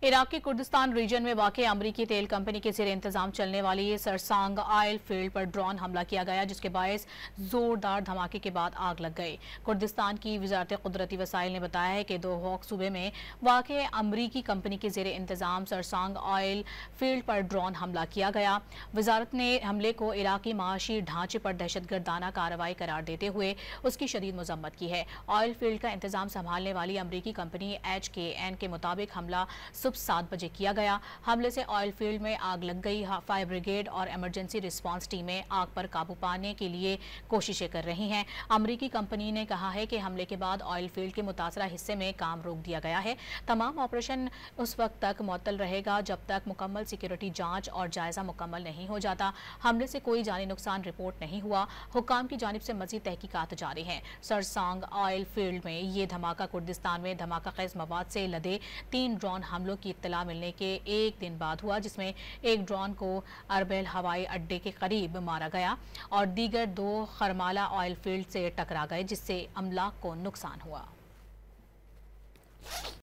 Iraqi Kurdistan reason में वाक़ अमरीकी तेल कंपनी के ज़ेरे इंतजाम चलने वाली सरसांग ऑयल फील्ड पर ड्रोन हमला किया गया, जिसके बायस जोरदार धमाके के बाद आग लग गई। कुर्दिस्तान की वजारत कुदरती वसाइल ने बताया है कि दोहौक सूबे में वाक़ अमरीकी कंपनी के ज़ेरे इंतजाम सरसांग ऑयल फील्ड पर ड्रोन हमला किया गया। वजारत ने हमले को इराकी माशी ढांचे पर दहशतगर्दाना कार्रवाई करार देते हुए उसकी शदीद मजम्मत की है। ऑयल फील्ड का इंतजाम संभालने वाली अमरीकी कंपनी HKN के मुताबिक हमला 7 बजे किया गया। हमले से ऑयल फील्ड में आग लग गई। फायर ब्रिगेड और इमरजेंसी रिस्पांस टीमें आग पर काबू पाने के लिए कोशिशें कर रही हैं। अमरीकी कंपनी ने कहा है कि हमले के बाद ऑयल फील्ड के मुतासरा हिस्से में काम रोक दिया गया है। तमाम ऑपरेशन उस वक्त तक मुअत्तल रहेगा जब तक मुकम्मल सिक्योरिटी जांच और जायजा मुकम्मल नहीं हो जाता। हमले से कोई जानी नुकसान रिपोर्ट नहीं हुआ। हुक्काम की जानिब से मजीद तहकीकात जारी हैं। सरसांग ऑयल फील्ड में ये धमाका कुर्दिस्तान में धमाका खेज मवाद से लदे 3 ड्रोन हमलों की इत्तला मिलने के एक दिन बाद हुआ, जिसमें एक ड्रोन को अरबेल हवाई अड्डे के करीब मारा गया और दीगर 2 खरमाला ऑयल फील्ड से टकरा गए, जिससे अमलाक को नुकसान हुआ।